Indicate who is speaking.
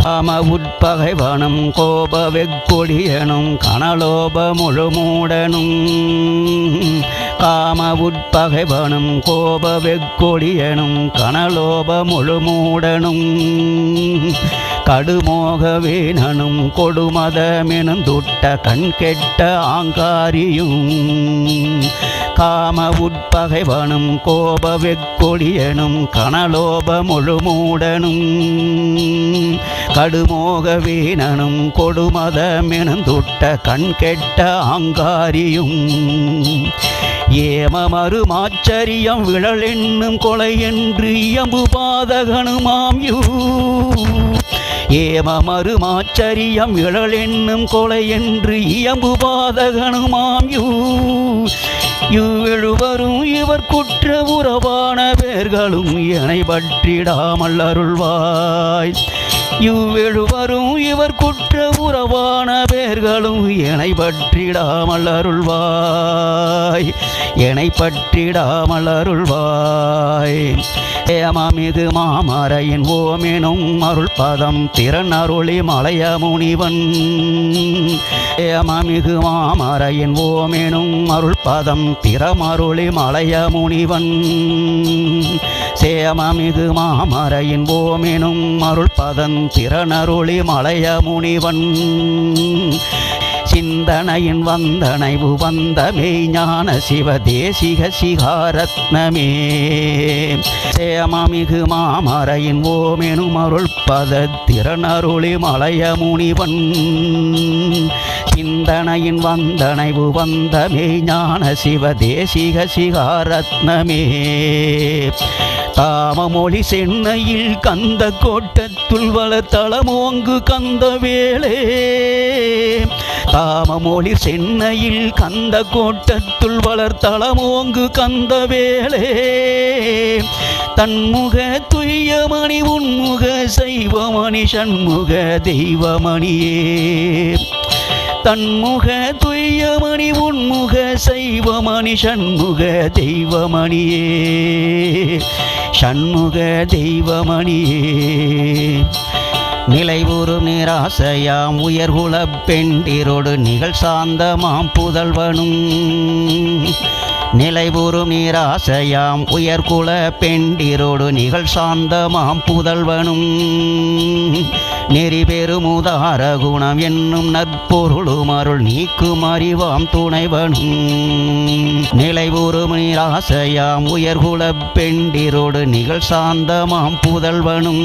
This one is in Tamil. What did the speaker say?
Speaker 1: காம உட்பகைவனும் கோப வெக்கொடியனும் கனலோப முழுமூடனும் காம உட்பகைவனும் கோப வெக்கொடியனும் கனலோப முழுமூடனும் கடுமோக வீணனும் கொடுமதமெனுந்துட்ட கண் கெட்ட ஆங்காரியும் காம உட்பகைவனும் கோப வெக்கொடியனும் கனலோப முழுமூடனும் கடுமோக வீணனும் கொடுமதமெனுந்துட்ட கண் கெட்ட ஆங்காரியும் ஏமமருமாச்சரியம் விழல் என்னும் கொலை என்று இயம்பு பாதகனுமாம் ஏமமருமாச்சரியம் விழல் என்னும் கொலை என்று இயம்பு பாதகனுமாம் எழுவரும் இவர் குற்ற உறவான பேர்களும் எனை பற்றிடாமல் அருள்வாய் எழுவரும் இவர் குற்ற உறவான பேர்களும் எனை பற்றிடாமல் அருள்வாய் எனை பற்றிடாமல் அருள்வாய் ஏமாமிகு மாமரையின் ஓமெனும் அருள் பதம் திறன் அருளி மலைய முனிவன் ஏமாமிகு மாமரையின் ஓமெனும் அருள் பதம் திறமருளி மலைய முனிவன் சேமமிகு மாமரையின் ஓமெனும் அருள் பதம் திறனருளி மலைய முனிவன் சிந்தனையின் வந்தனைவு வந்தமே ஞான சிவ தேசிக சிகாரத்னமே சேமமிகு மாமரையின் ஓமெனும் அருள் பத திறனருளி மலைய முனிவன் சிந்தனையின் வந்தனைவு வந்தமே ஞான சிவ தேசிக சிகாரத்னமே தாமமொழி சென்னையில் கந்த கோட்டத்துள் வளர்த்தளமோங்கு கந்த வேளே தாமமொழி சென்னையில் கந்த கோட்டத்துள் வளர்த்தளமோங்கு கந்த வேளே தன்முக துய்யமணி உன்முக சைவமணி சண்முக தெய்வமணியே தன்முக துய்யமணி உன்முக சைவமணி சண்முக தெய்வமணியே சண்முக தெய்வமணியே நிலைவுறு நிராசையாம் உயர்குலப் பெண்டிரோடு நிகழ் சாந்தமாம் புதல்வனும் நிலைவுறு நீராசையாம் உயர்குல பெண்டிரோடு நிகழ் சாந்தமாம் புதல்வனும் நெறிபெருமுதார குணம் என்னும் நற்பொருளும் அருள் நீக்கும் அறிவாம் துணைவனும் நிலைவுறு நீராசையாம் உயர்குல பெண்டிரோடு நிகழ் சாந்தமாம் புதல்வனும்